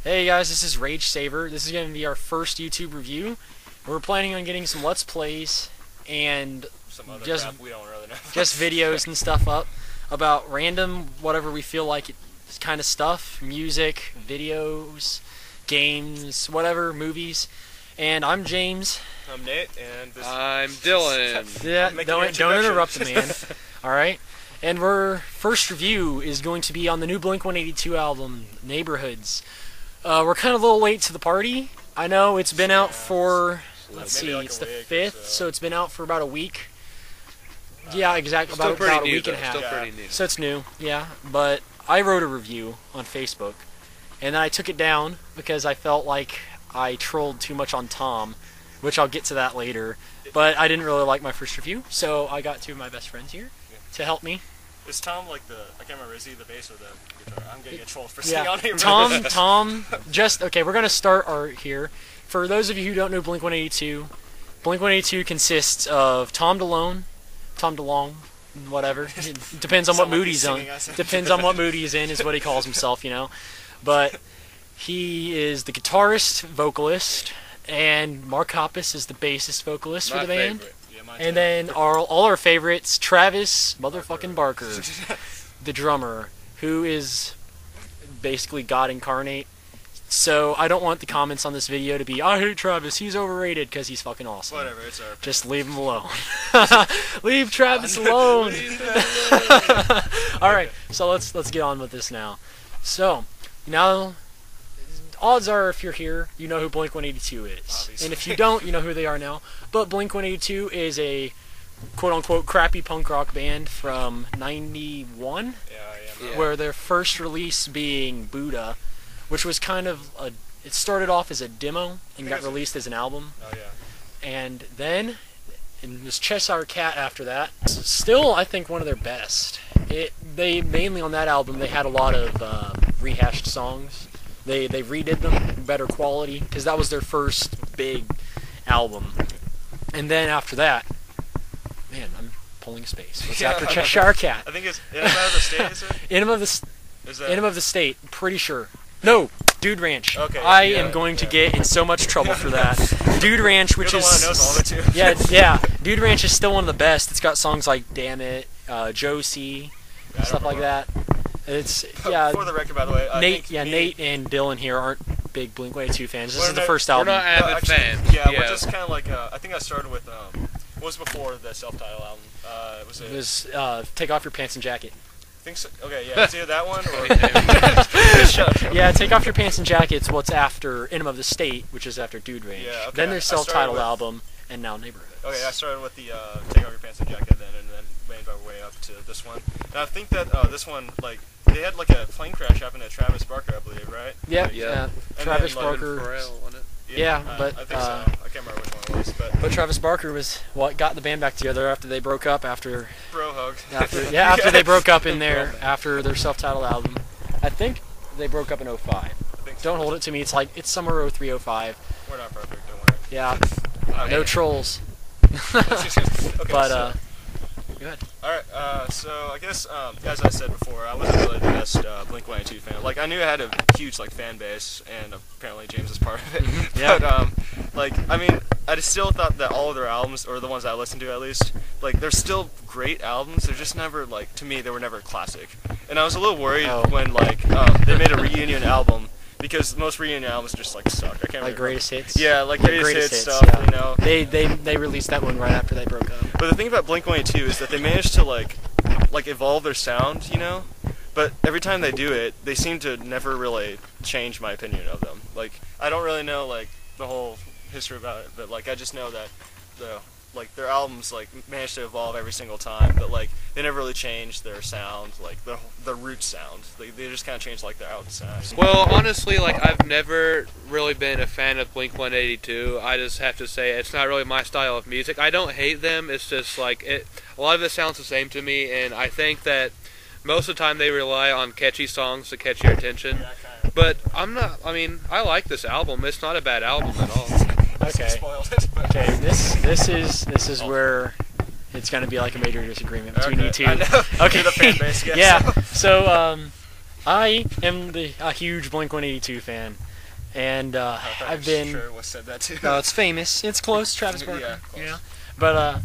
Hey guys, this is Rage Saver. This is going to be our first YouTube review. We're planning on getting some Let's Plays and some other just crap we don't really know. just videos and stuff up about random whatever we feel like kind of stuff, music, videos, games, whatever, movies. And I'm James. I'm Nate, and I'm Dylan. Yeah, don't interrupt the man. All right. And our first review is going to be on the new Blink-182 album, Neighborhoods. We're kind of a little late to the party. I know it's been out for, let's see, like it's a the week, 5th, so it's been out for about a week. Yeah, exactly, Still about pretty a new, week and a though. half. Still pretty new. So it's new, yeah. But I wrote a review on Facebook, and then I took it down because I felt like I trolled too much on Tom, which I'll get to that later. But I didn't really like my first review, so I got two of my best friends here to help me. Is Tom like I can't remember, is he the bass or the guitar? I'm gonna get trolled for saying on here. Tom, okay, we're gonna start here. For those of you who don't know Blink-182, Blink-182 consists of Tom DeLonge, whatever. It depends on what mood he's on. Depends on what mood he's in is what he calls himself, you know. But he is the guitarist, vocalist, and Mark Hoppus is the bassist vocalist for the band. Favorite. And then all our favorites, Travis motherfucking Barker, the drummer, who is basically God incarnate. So I don't want the comments on this video to be, I hate Travis, he's overrated, because he's fucking awesome. Whatever, it's our opinion. Just leave him alone. Leave Travis alone. Alright, so let's get on with this now. So, now, odds are if you're here, you know who Blink-182 is. Obviously. And if you don't, you know who they are now. But Blink-182 is a quote-unquote crappy punk rock band from 91, Yeah. where their first release being Buddha, which was kind of it started off as a demo and got released as an album. Oh yeah. And then it was Cheshire Cat after that. Still, I think one of their best. They mainly on that album they had a lot of rehashed songs. They redid them better quality because that was their first big album. And then after that, man, I'm pulling space. What's after Cheshire Cat? I think it's Enema of the State, is it? Enema of the State, pretty sure. No, Dude Ranch. Okay. I am going to get in so much trouble for that. Dude Ranch, which You're the one that knows all of it, too. yeah. Dude Ranch is still one of the best. It's got songs like Damn It, Josie, stuff like that. It's For the record, by the way, Nate and Dylan here aren't big Blink-182 fans. This is the first We're album. not avid fans. Yeah, we're just kind of like I think I started with what was before the self-titled album? It was Take Off Your Pants and Jacket. I think so. Okay, yeah, it's either that one or Shut up. Yeah, Take Off Your Pants and Jacket's what's after Enema of the State, which is after Dude Ranch. Yeah, okay. Then there's self-titled with- album, and now Neighborhoods. Okay, I started with the Take Off Your Pants and Jacket then, and then made my way up to this one. And I think that this one, like, they had like a plane crash happen to Travis Barker, I believe, right? Yeah, Yeah. And Travis then, like, Barker. Pharrell, wasn't it? Yeah, but, I think so. I can't remember which one it was, but Travis Barker was what got the band back together after they broke up after bro hug. after they broke up after their self-titled album. I think they broke up in 05. I think so. Don't hold it to me. It's summer 03, 05. We're not perfect, don't worry. Yeah, Okay. no trolls. Okay, But so, go ahead. Alright, so I guess, as I said before, I wasn't really the best Blink-182 fan. Like, I knew I had a huge, like, fan base, and apparently James is part of it. Yeah. But, like, I mean, I just still thought that all of their albums, or the ones I listened to at least, like, they're still great albums. They're just never, like, to me, they were never classic. And I was a little worried when, like, they made a reunion album, because most reunion albums just, like, suck. I can't remember. Like Greatest Hits? Yeah, like greatest hits stuff, yeah. you know. They released that one right after they broke up. But the thing about Blink-182 is that they managed to like evolve their sound, you know. But every time they do it, they seem to never really change my opinion of them. Like, I don't really know like the whole history about it, but like I just know that their albums like manage to evolve every single time, but like they never really change their sound, like the root sound. They just kind of change like their out sound. Well, honestly, like I've never really been a fan of Blink-182. I just have to say it's not really my style of music. I don't hate them. It's just like a lot of it sounds the same to me, and I think that most of the time they rely on catchy songs to catch your attention. Yeah, kind of. But I mean, I like this album. It's not a bad album at all. Okay. Spoiled it, but Okay, this is where it's going to be like a major disagreement between you two. I know. Okay. You're the fan base, Yeah. So I am a huge Blink-182 fan. And I've been. Sure was said that too. No, it's famous. It's close, Travis Barker. Yeah, close. You know? But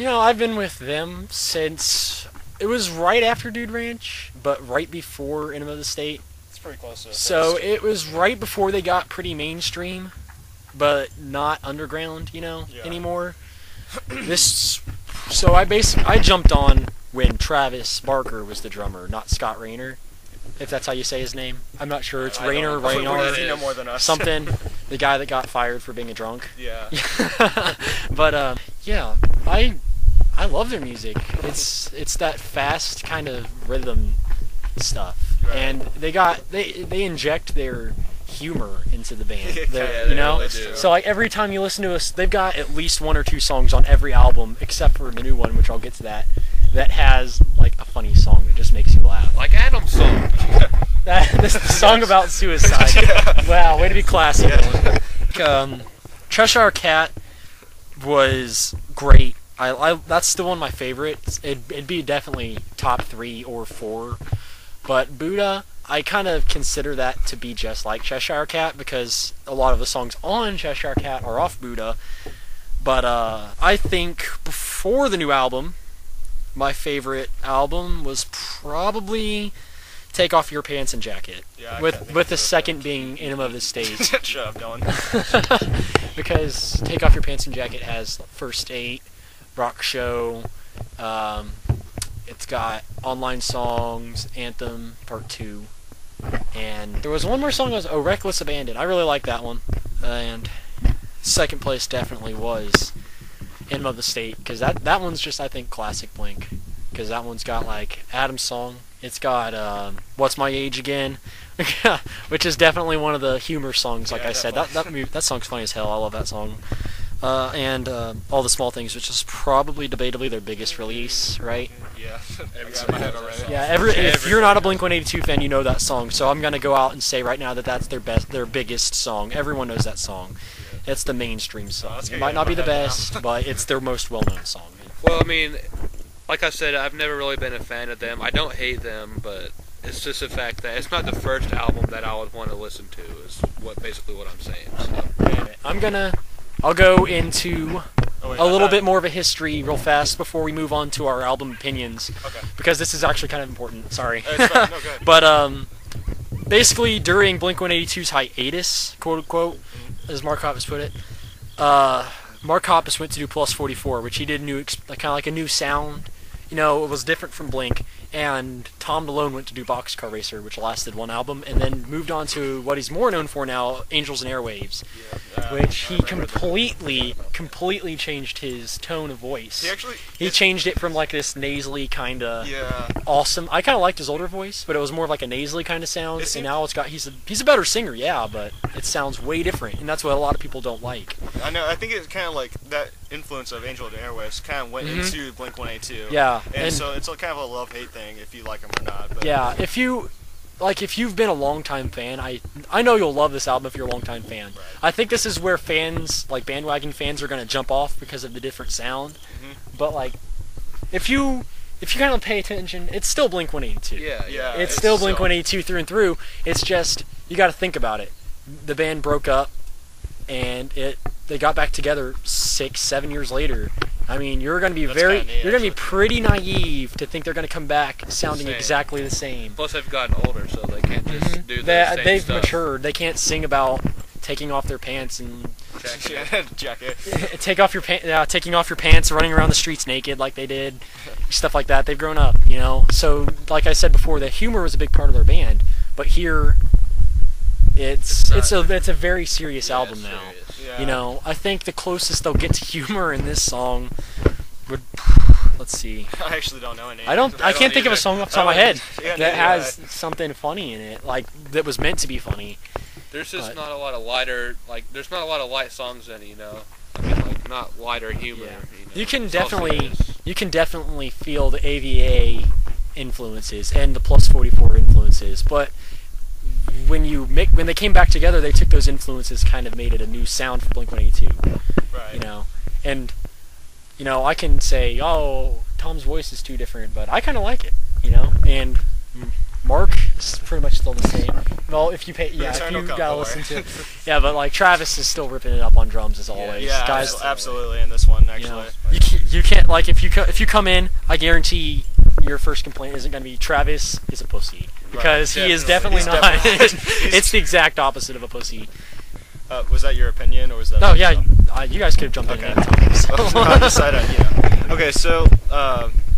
I've been with them since it was right after Dude Ranch, but right before Enema of the State. It's pretty close to So it was right before they got pretty mainstream, but not underground, anymore. So I jumped on when Travis Barker was the drummer, not Scott Rayner, if that's how you say his name. I'm not sure. It's Rayner, Raynor, You know more than us. something. The guy that got fired for being a drunk. Yeah. But yeah, I love their music. It's that fast kind of rhythm stuff, Right. and they inject their humor into the band. Yeah, You they know, really do. so like every time you listen to us, they've got at least 1 or 2 songs on every album, except for the new one, which I'll get to that has like a funny song that just makes you laugh. Like Adam's song. This is the song about suicide. Yeah. Wow, way to be classy. Yeah. Cheshire Cat was great. That's still one of my favorites. It'd be definitely top 3 or 4. But Buddha, I kind of consider that to be just like Cheshire Cat because a lot of the songs on Cheshire Cat are off Buddha. But I think before the new album, my favorite album was probably Take Off Your Pants and Jacket. Yeah, I can't with think the of it. second being Enema of the State. Shut up, Dylan. Because Take Off Your Pants and Jacket has First State, Rock Show, it's got Online Songs, Anthem, Part 2, and there was one more song that was Reckless Abandon. I really like that one. And second place definitely was Enema of the State, because that one's just, I think, classic Blink. Because that one's got, like, Adam's song. It's got What's My Age Again, which is definitely one of the humor songs, like Yeah, I said. That song's funny as hell. I love that song. And All the Small Things, which is probably debatably their biggest release, right? Yeah. I got my head already. Yeah, if you're not a Blink-182 fan, you know that song. So I'm gonna go out and say right now that that's their biggest song. Everyone knows that song. It's the mainstream song. that's It good. might not be the My head best, but it's their most well-known song. Well, I mean, like I said, I've never really been a fan of them. I don't hate them, but it's just the fact that it's not the first album that I would want to listen to. Is basically what I'm saying. So. I'll go into Oh, wait, a little thought- bit more of a history real fast before we move on to our album opinions, Okay. because this is actually kind of important. Sorry. It's fine. No, go ahead. But basically during Blink-182's hiatus, quote unquote, as Mark Hoppus put it, Mark Hoppus went to do Plus 44, which he did kind of like a new sound. It was different from Blink. And Tom DeLonge went to do Boxcar Racer, which lasted 1 album, and then moved on to what he's more known for now, Angels and Airwaves, which he completely changed his tone of voice. He changed it from like this nasally kind of awesome. I kind of liked his older voice, but it was more of like a nasally kind of sound. And now he's a better singer, yeah, but it sounds way different, and that's what a lot of people don't like. I know. I think it's kind of like that influence of Angel and Airwaves kind of went into Blink-182. Yeah, and so it's kind of a love-hate thing if you like them or not. But yeah, if you've been a longtime fan, I know you'll love this album if you're a longtime fan. Right. I think this is where fans, like bandwagon fans, are gonna jump off because of the different sound. But like, if you kind of pay attention, it's still Blink-182. Yeah, It's still Blink-182 through and through. It's just you got to think about it. The band broke up, and they got back together 6-7 years later. I mean, you're going to be pretty naive to think they're going to come back sounding exactly the same. Plus, they've gotten older, so they can't just do the same They've stuff. matured. They can't sing about taking off their pants and jacket. taking off your pants, running around the streets naked like they did, stuff like that. They've grown up, So, like I said before, the humor was a big part of their band, but here, it's a very serious album now. Yeah. I think the closest they'll get to humor in this song would, let's see. I actually don't know any. I can't think of a song off the top of my head that has yeah. something funny in it, like that was meant to be funny. There's just not a lot of lighter, there's not a lot of light songs in it, I mean, like, not lighter humor. Yeah. You You can It's all definitely feel the AVA influences and the Plus 44 influences, but when they came back together, they took those influences, kind of made it a new sound for Blink-182. Right. And I can say, oh, Tom's voice is too different, but I kind of like it, and Mark is pretty much still the same. Well, if you pay, if Eternal you Come, gotta don't listen to worry. it. Yeah, but like Travis is still ripping it up on drums as always. Yeah, Guys, absolutely in this one you actually. know, you can't like if you come in, I guarantee your first complaint isn't gonna be Travis is a pussy, because he is definitely He's not. definitely- It's the exact opposite of a pussy. Was that your opinion, or was that? No, yeah, you guys could have jumped in Okay. at any time. So. I'll decide on, Okay, so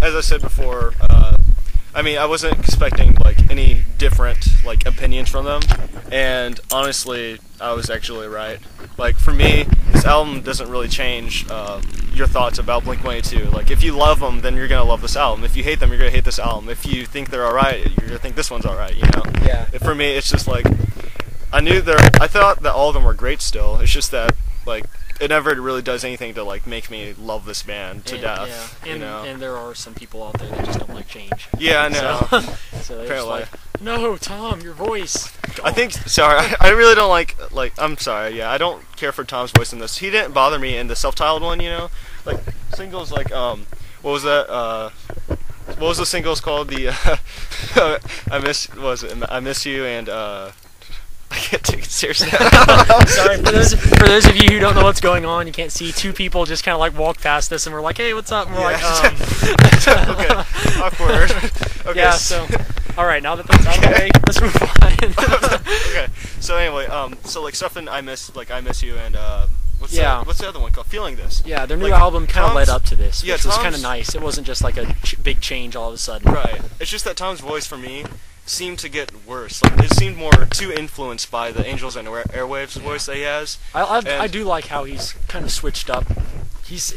as I said before, I mean, I wasn't expecting like any different like opinions from them, and honestly, I was actually right. Like for me, this album doesn't really change your thoughts about Blink-182. Like if you love them, then you're gonna love this album. If you hate them, you're gonna hate this album. If you think they're alright, you're gonna think this one's alright. You know? Yeah. For me, it's just like I thought that all of them were great still. It's just that like it never really does anything to like make me love this band to death. Yeah, you know? and there are some people out there that just don't like change. Yeah, I know. So, so they're just Apparently. like, no, Tom, your voice. I think. Sorry, I really don't like. I'm sorry. Yeah, I don't care for Tom's voice in this. He didn't bother me in the self-titled one. You know, like singles like what was that? What was the singles called? The I miss you and I can't take it seriously. Sorry, for those of you who don't know what's going on, you can't see two people just kind of like walk past us, and we're like, hey, what's up? And we're like, Okay, awkward. Okay, yeah. So, all right, now that that's out of the way, let's move on. Okay, so anyway, so like stuff in I miss you and what's the other one called? Feeling This. Yeah, their new Like, album kind of led Tom's- up to this, which yeah, was Tom's- kind of nice. It wasn't just like a big change all of a sudden. Right. It's just that Tom's voice for me seemed to get worse. Like it seemed more too influenced by the Angels and Airwaves voice that he has. I do like how he's kind of switched up. This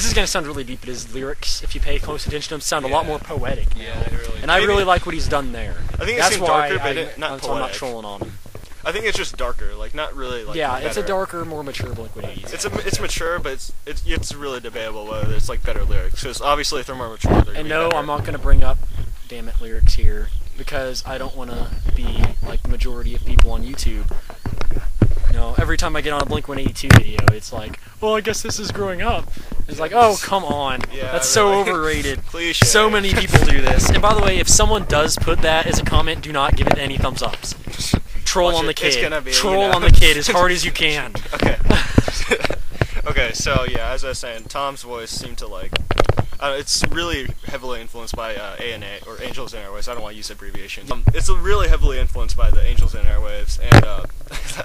is going to sound really deep, but his lyrics, if you pay close attention to them, sound a lot more poetic now. Yeah, really. And I really like what he's done there. I think it That's seemed why darker, but not so I'm not poetic. trolling on him. I think it's just darker, like not really like. Yeah, it's a better. darker, more mature Blink-182. It's mature, but it's really debatable whether it's like better lyrics. Because obviously, if they're more mature, they're gonna And be no, better. I'm not going to bring up damn it lyrics here, because I don't want to be like the majority of people on YouTube. You know, every time I get on a Blink-182 video, it's like, well, I guess this is growing up. It's like, oh, come on. Yeah, That's so really. overrated. Cliche. So many people do this. And by the way, if someone does put that as a comment, do not give it any thumbs ups. Troll Watch on the it. It's kid. gonna be, Troll you know. on the kid as hard as you can. Okay. Okay, so yeah, as I was saying, Tom's voice seemed to like. It's really heavily influenced by A&A, or Angels and Airwaves. I don't want to use abbreviations. It's really heavily influenced by the Angels and Airwaves, and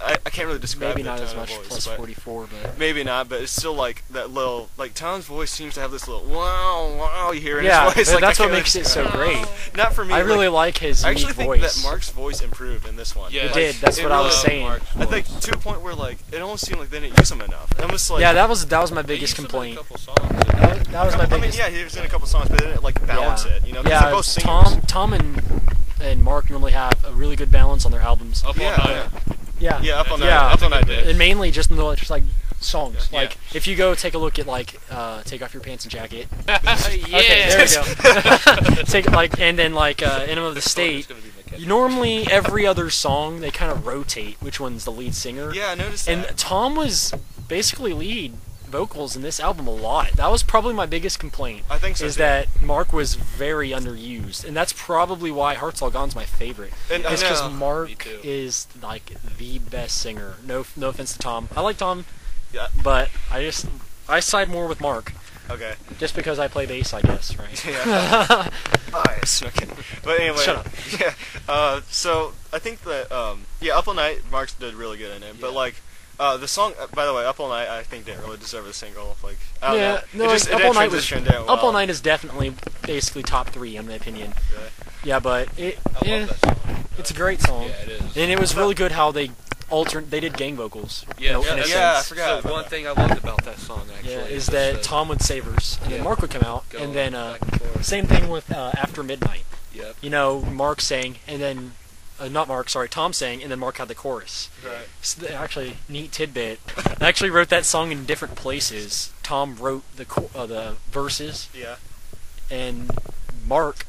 I can't really describe Maybe the not tone as of much voice, plus but 44, but... maybe not, but it's still like that little, like Tom's voice seems to have this little wow you hear in Yeah, his voice. but Like, that's I what can't makes it describe so great. Not for me. I really like his I actually unique think voice. that Mark's voice improved in this one. Yeah, It like, did, that's what I was saying. I think to a point where like it almost seemed like they didn't use him enough. Almost like Yeah, that was my They biggest used him in complaint. a couple songs. That was my I mean, biggest... yeah, he was in a couple songs, but they didn't like balance it. You know, 'cause Yeah, they're both singers. Tom and Mark normally have a really good balance on their albums. Up Yeah, all night. Yeah. yeah, up on that. Yeah. Up on that day. And mainly just in the just like songs. Yeah. Like if you go take a look at like Take Off Your Pants and Jacket. Yeah. Okay, there we go. Take like and then like Enema of the State. It's gonna be my catch. Normally every other song they kind of rotate which one's the lead singer. Yeah, I noticed And that. Tom was basically lead vocals in this album a lot. That was probably my biggest complaint. I think so. Is too. that Mark was very underused, and that's probably why Hearts All Gone's my favorite. And I It's because know. Me Mark too. is like the best singer. No offense to Tom. I like Tom, Yeah. but I side more with Mark Okay. just because I play bass, I guess, right? Yeah. Nice. Okay. But anyway. Shut up. Yeah. So I think that Up All Night, Mark did really good in it, but Yeah. like. The song, by the way, Up All Night, I think didn't really deserve a single. Like, I don't Yeah, know. no, It just, Up it All didn't Night was transition down well. Up All Night is definitely basically top 3 in my opinion. Really? Yeah, but it I love that song. it's a great song, Yeah, it is. and it was really good how they did gang vocals. Yeah, in a that's- yeah, I sense. forgot So about one that. thing I loved about that song actually Yeah, is just that Tom would save verse, and then Yeah. Mark would come out, go and then back and forth. same thing with After Midnight. Yep. You know, Mark sang, and then not Mark, sorry, Tom sang, and then Mark had the chorus. Right. So actually, neat tidbit. I actually wrote that song in different places. Tom wrote the verses, Yeah. and Mark